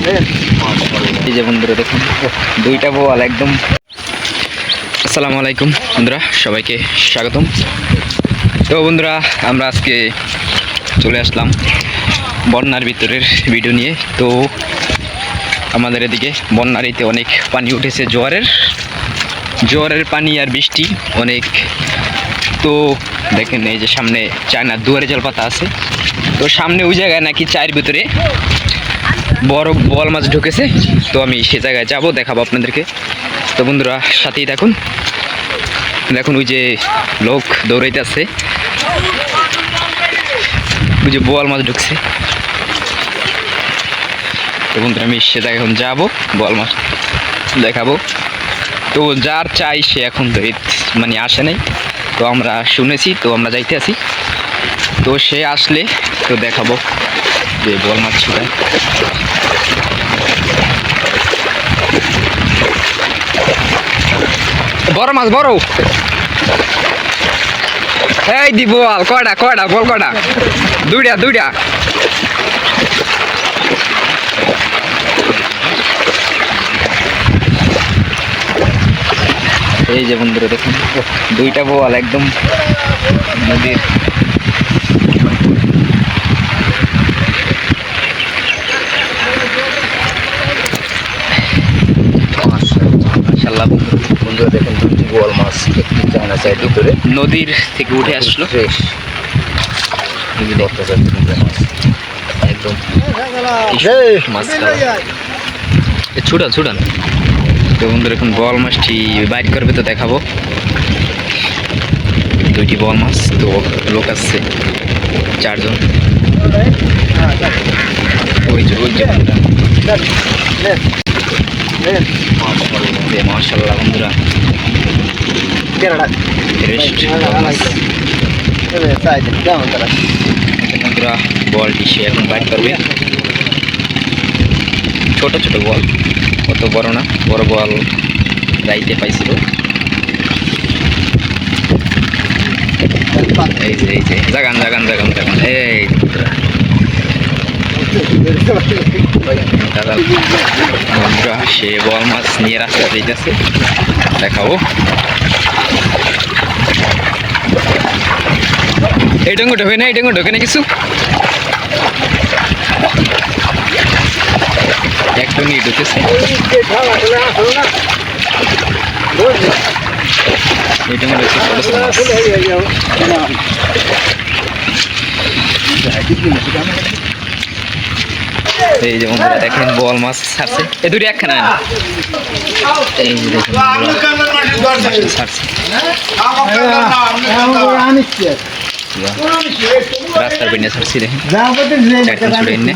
এই যে বন্ধুরা দেখুন দুইটা বোয়াল একদম। আসসালামু আলাইকুম বন্ধুরা, সবাইকে স্বাগতম। তো বন্ধুরা আমরা আজকে চলে আসলাম বন্যার ভিতরের ভিডিও নিয়ে। তো আমাদের এদিকে বন্যারিতে অনেক পানি উঠেছে, জোয়ারের পানি আর বৃষ্টি অনেক। তো দেখেন এই যে সামনে চায়না দুয়ারে জলপাতা আছে, তো সামনে ওই জায়গায় নাকি চায়ের ভিতরে বড় বোয়াল মাছ ঢুকেছে। তো আমি সে জায়গায় যাব, দেখাবো আপনাদেরকে। তো বন্ধুরা সাথেই থাকুন। দেখুন ওই যে লোক দৌড়াইতে আছে, ওই যে বোয়াল মাছ ঢুকছে। তো বন্ধুরা আমি সে জায়গায় এখন যাবো, বোয়াল মাছ দেখাবো। তো যার চাই সে এখন তো মানে আসে নাই, তো আমরা শুনেছি, তো আমরা যাইতে আছি। তো সে আসলে তো দেখাবো যে বোয়াল মাছ ছুটায়। বড় মাছ বড়, এই দি বোয়াল কয়টা বল কয়টা? দুইটা। এই যে বন্ধুরা দেখুন দুইটা বোয়াল একদম নদীর। মাশাআল্লাহ বন্ধুরা দেখুন দুটি বোয়াল মাছ চায়না চায়ের ভিতরে নদীর থেকে উঠে আসলো ফ্রেশ একদম মাছ ছুটান। তো বন্ধুরা এখন বোয়াল মাছটি বাইর করবে, তো দেখাবো। দুইটি বোয়াল মাছ, তো লোক আসছে 4 জন। ওই যে মাশাআল্লাহ বন্ধুরা বন্ধুরা বলটি সে এখন বাইট করবে। ছোট বল, অত বড় না, বড় বল রাইতে পাইছিল। এই যে জাগান এই বন্ধুরা সে বল মাছ নিয়ে রাস্তা যাইতেছে, দেখাবো। এই ডঙ্গু ঢোকে না কিছু, এক ডঙ্গি ঢুকেছে। এই ডঙ্গু ঢুকছে ছোট মাছ। এই যে বন্ধুরা দেখেন বোয়াল মাছ ছাড়ছে, এই দুটি একখানা। এই যে দেখুন ছাড়ছে রাস্তার বেনে ছাড়ছি, দেখেন চারটা ছুটে এনে।